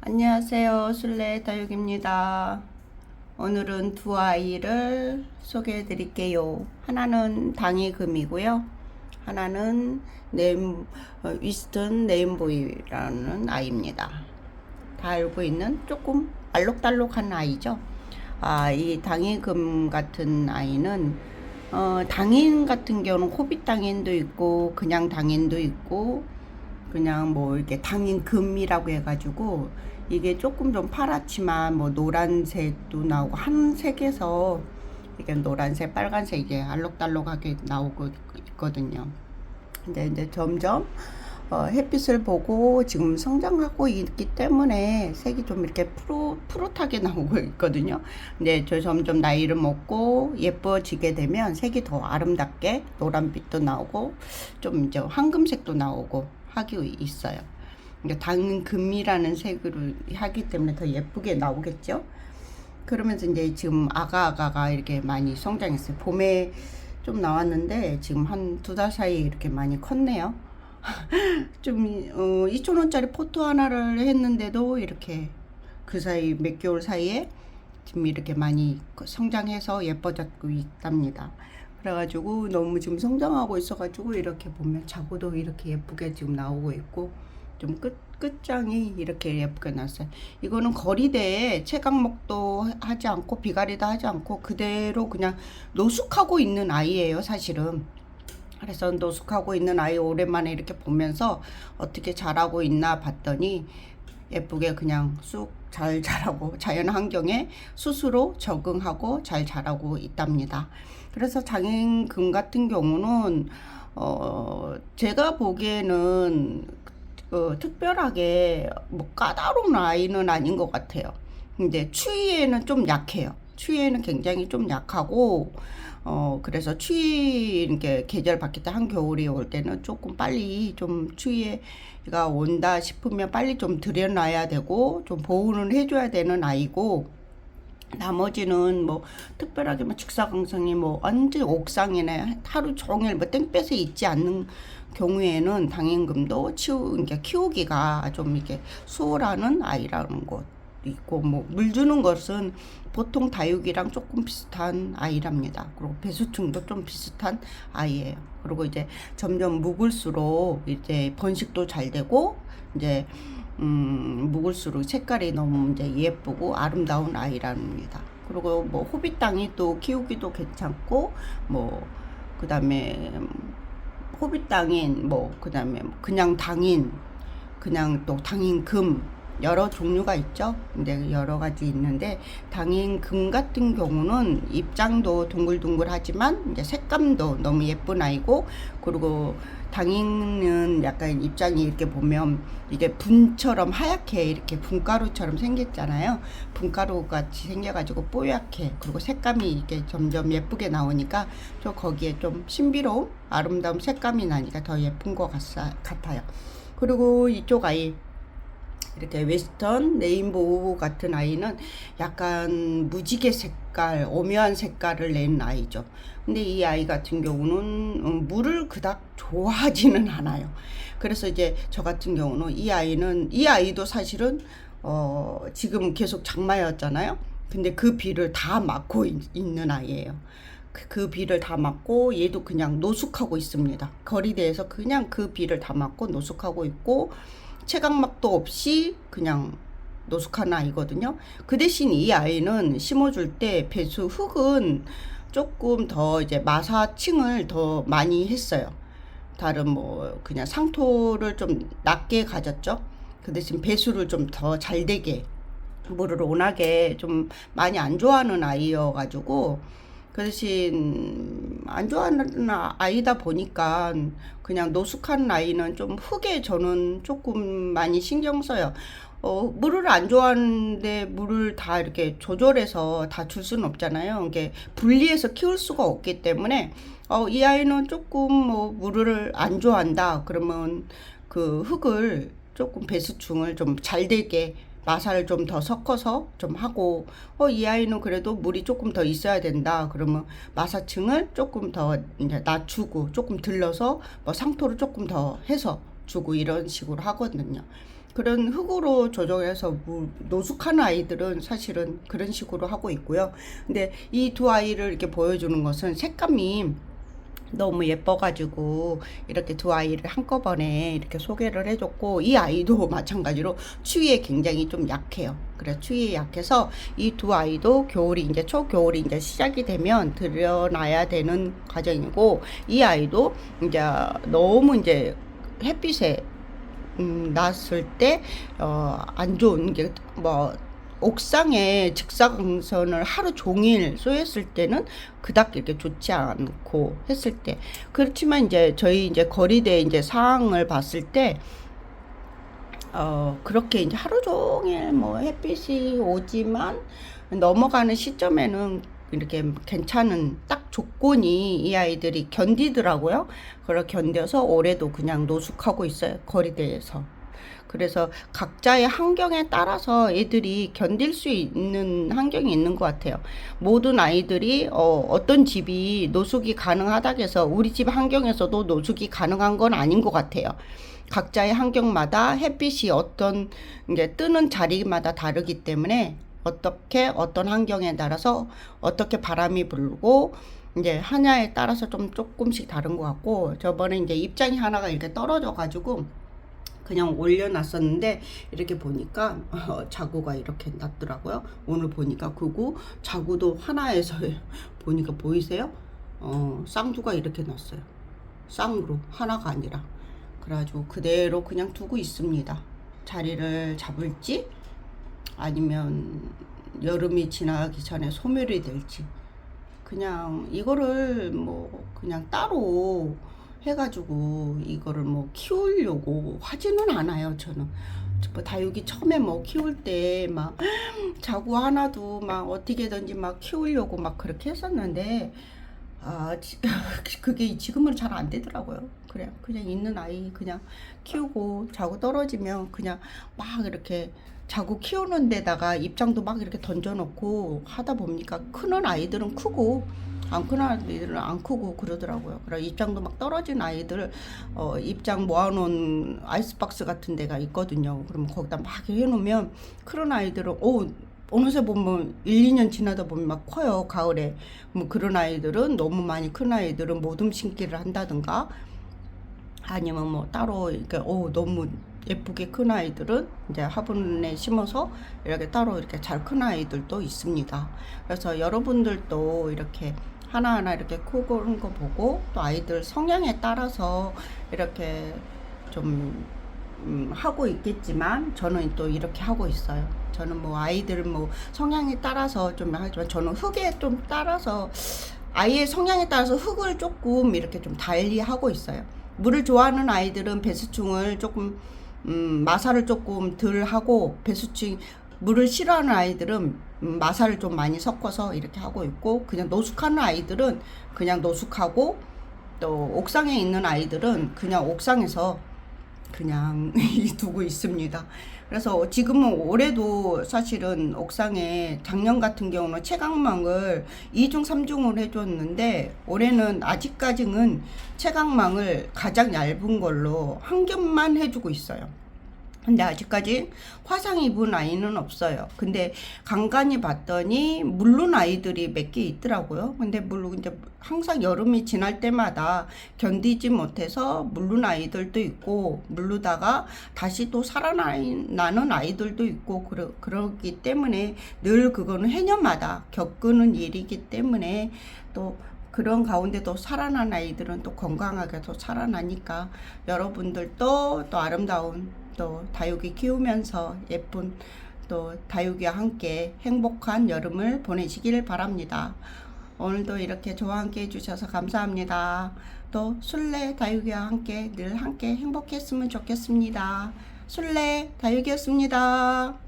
안녕하세요. 술래 다육입니다. 오늘은 두 아이를 소개해 드릴게요. 하나는 당이금이고요. 하나는 위스턴 레인보이라는 아이입니다. 다 알고 있는 조금 알록달록한 아이죠. 이 당이금 같은 아이는 당인 같은 경우는 호빗 당인도 있고 그냥 당인도 있고 그냥 뭐 이렇게 당인금이라고 해가지고 이게 조금 좀 파랗지만 뭐 노란색도 나오고 한 색에서 이게 노란색, 빨간색 이게 알록달록하게 나오고 있거든요. 근데 이제 점점 햇빛을 보고 지금 성장하고 있기 때문에 색이 좀 이렇게 푸릇하게 나오고 있거든요. 근데 저 점점 나이를 먹고 예뻐지게 되면 색이 더 아름답게 노란빛도 나오고 좀 이제 황금색도 나오고 하기 있어요. 그러니까 당금이라는 색으로 하기 때문에 더 예쁘게 나오겠죠. 그러면서 이제 지금 아가가 이렇게 많이 성장했어요. 봄에 좀 나왔는데 지금 한 2달 사이에 이렇게 많이 컸네요. 좀 2,000원짜리 포트 하나를 했는데도 이렇게 그 사이 몇 개월 사이에 지금 이렇게 많이 성장해서 예뻐졌고 있답니다. 그래가지고 너무 지금 성장하고 있어가지고 이렇게 보면 자구도 이렇게 예쁘게 지금 나오고 있고 좀 끝장이 이렇게 예쁘게 났어요. 이거는 거리대에 채광목도 하지 않고 비가리도 하지 않고 그대로 그냥 노숙하고 있는 아이예요, 사실은. 그래서 노숙하고 있는 아이 오랜만에 이렇게 보면서 어떻게 자라고 있나 봤더니 예쁘게 그냥 쑥 잘 자라고 자연 환경에 스스로 적응하고 잘 자라고 있답니다. 그래서 장인금 같은 경우는 제가 보기에는 특별하게 뭐 까다로운 아이는 아닌 것 같아요. 근데 추위에는 좀 약해요. 추위에는 굉장히 좀 약하고 그래서 추위 이렇게 계절 바뀔 때 한겨울이 올 때는 조금 빨리 좀 추위가 온다 싶으면 빨리 좀 들여놔야 되고 좀 보호는 해줘야 되는 아이고, 나머지는 뭐 특별하게 뭐 직사광선이 뭐 완전 옥상이나 하루 종일 뭐 땡볕에 있지 않는 경우에는 당임금도 그러니까 키우기가 좀 이렇게 수월하는 아이라는 것 있고, 뭐 물 주는 것은 보통 다육이랑 조금 비슷한 아이랍니다. 그리고 배수충도 좀 비슷한 아이예요. 그리고 이제 점점 묵을수록 이제 번식도 잘 되고 이제 묵을수록 색깔이 너무 이제 예쁘고 아름다운 아이랍니다. 그리고 뭐 호빗 땅이 또 키우기도 괜찮고 뭐 그다음에 호빗 땅인 뭐 그다음에 그냥 당인 그냥 또 당인금 여러 종류가 있죠. 근데 여러 가지 있는데 당인금 같은 경우는 입장도 둥글둥글하지만 이제 색감도 너무 예쁜 아이고, 그리고 당인은 약간 입장이 이렇게 보면 이게 분처럼 하얗게 이렇게 분가루처럼 생겼잖아요. 분가루 같이 생겨가지고 뽀얗게, 그리고 색감이 이렇게 점점 예쁘게 나오니까 저 거기에 좀 신비로움, 아름다운 색감이 나니까 더 예쁜 것 같아요. 그리고 이쪽 아이 이렇게 웨스턴 레인보우 같은 아이는 약간 무지개 색깔, 오묘한 색깔을 낸 아이죠. 근데 이 아이 같은 경우는 물을 그닥 좋아하지는 않아요. 그래서 이제 저 같은 경우는 이 아이도 사실은 지금 계속 장마였잖아요. 근데 그 비를 다 맞고 있는 아이예요. 그 비를 다 맞고 얘도 그냥 노숙하고 있습니다. 거리대에서 그냥 그 비를 다 맞고 노숙하고 있고 체각막도 없이 그냥 노숙한 아이거든요. 그 대신 이 아이는 심어줄 때 배수 흙은 조금 더 이제 마사층을 더 많이 했어요. 다른 뭐 그냥 상토를 좀 낮게 가졌죠. 그 대신 배수를 좀 더 잘 되게, 물을 워낙에 좀 많이 안 좋아하는 아이여가지고 그 대신 안 좋아하는 아이다 보니까 그냥 노숙한 아이는 좀 흙에 저는 조금 많이 신경 써요. 물을 안 좋아하는데 물을 다 이렇게 조절해서 다 줄 수는 없잖아요. 이게 분리해서 키울 수가 없기 때문에 이 아이는 조금 뭐 물을 안 좋아한다 그러면 그 흙을 조금 배수충을 좀 잘 되게 마사를 좀 더 섞어서 좀 하고, 이 아이는 그래도 물이 조금 더 있어야 된다 그러면 마사층을 조금 더 이제 낮추고 조금 들러서 뭐 상토를 조금 더 해서 주고 이런 식으로 하거든요. 그런 흙으로 조정해서 노숙하는 아이들은 사실은 그런 식으로 하고 있고요. 근데 이 두 아이를 이렇게 보여주는 것은 색감이 너무 예뻐가지고 이렇게 두 아이를 한꺼번에 이렇게 소개를 해줬고, 이 아이도 마찬가지로 추위에 굉장히 좀 약해요. 그래서 추위에 약해서 이 두 아이도 겨울이 이제 초겨울이 이제 시작이 되면 들여놔야 되는 과정이고, 이 아이도 이제 너무 이제 햇빛에 났을 때 안 좋은 게 뭐 옥상에 직사광선을 하루 종일 쏘였을 때는 그닥 이렇게 좋지 않고 했을 때, 그렇지만 이제 저희 이제 거리대 이제 상황을 봤을 때 그렇게 이제 하루 종일 뭐 햇빛이 오지만 넘어가는 시점에는 이렇게 괜찮은 딱 조건이 이 아이들이 견디더라고요. 그걸 견뎌서 올해도 그냥 노숙하고 있어요, 거리대에서. 그래서 각자의 환경에 따라서 애들이 견딜 수 있는 환경이 있는 것 같아요. 모든 아이들이 어떤 집이 노숙이 가능하다고 해서 우리 집 환경에서도 노숙이 가능한 건 아닌 것 같아요. 각자의 환경마다 햇빛이 어떤 이제 뜨는 자리마다 다르기 때문에 어떤 환경에 따라서 어떻게 바람이 불고 이제 하냐에 따라서 좀 조금씩 다른 것 같고, 저번에 이제 입장이 하나가 이렇게 떨어져 가지고 그냥 올려놨었는데 이렇게 보니까 자구가 이렇게 났더라고요. 오늘 보니까 그거 자구도 하나에서 보니까 보이세요? 쌍두가 이렇게 났어요. 쌍으로 하나가 아니라. 그래가지고 그대로 그냥 두고 있습니다. 자리를 잡을지 아니면 여름이 지나기 전에 소멸이 될지. 그냥 이거를 뭐 그냥 따로 해가지고 이거를 뭐 키우려고 하지는 않아요. 저는 뭐 다육이 처음에 뭐 키울 때 막 자구 하나도 막 어떻게든지 막 키우려고 막 그렇게 했었는데 그게 지금은 잘 안 되더라고요. 그냥 있는 아이 그냥 키우고, 자구 떨어지면 그냥 막 이렇게 자구 키우는 데다가 입장도 막 이렇게 던져놓고 하다 보니까 크는 아이들은 크고 안 크는 아이들은 안 크고 그러더라고요. 그래 입장도 막 떨어진 아이들 입장 모아놓은 아이스박스 같은 데가 있거든요. 그러면 거기다 막 해놓으면 크는 아이들은 어느새 보면 1, 2년 지나다 보면 막 커요, 가을에. 뭐 그런 아이들은, 너무 많이 큰 아이들은 모둠 심기를 한다든가 아니면 뭐 따로 이렇게 너무 예쁘게 큰 아이들은 이제 화분에 심어서 이렇게 따로 이렇게 잘 큰 아이들도 있습니다. 그래서 여러분들도 이렇게 하나하나 이렇게 크고 그런 거 보고 또 아이들 성향에 따라서 이렇게 좀 하고 있겠지만, 저는 또 이렇게 하고 있어요. 저는 뭐 아이들 뭐 성향에 따라서 좀 하지만, 저는 흙에 좀 따라서 아이의 성향에 따라서 흙을 조금 이렇게 좀 달리 하고 있어요. 물을 좋아하는 아이들은 배수충을 조금 마사를 조금 덜 하고, 배수충 물을 싫어하는 아이들은 마사를 좀 많이 섞어서 이렇게 하고 있고, 그냥 노숙하는 아이들은 그냥 노숙하고, 또 옥상에 있는 아이들은 그냥 옥상에서 그냥 두고 있습니다. 그래서 지금은 올해도 사실은 옥상에 작년 같은 경우는 채광망을 2중 3중을 해줬는데, 올해는 아직까지는 채광망을 가장 얇은 걸로 한 겹만 해주고 있어요. 근데 아직까지 화상 입은 아이는 없어요. 근데 간간히 봤더니 물른 아이들이 몇 개 있더라고요. 근데 물론 이제 항상 여름이 지날 때마다 견디지 못해서 물른 아이들도 있고, 물르다가 다시 또 살아나는 아이들도 있고, 그러기 때문에 늘 그거는 해년마다 겪는 일이기 때문에, 또 그런 가운데도 살아난 아이들은 또 건강하게 더 살아나니까, 여러분들도 또 아름다운 또 다육이 키우면서 예쁜 또 다육이와 함께 행복한 여름을 보내시길 바랍니다. 오늘도 이렇게 저와 함께 해주셔서 감사합니다. 또 술래 다육이와 함께 늘 함께 행복했으면 좋겠습니다. 술래 다육이였습니다.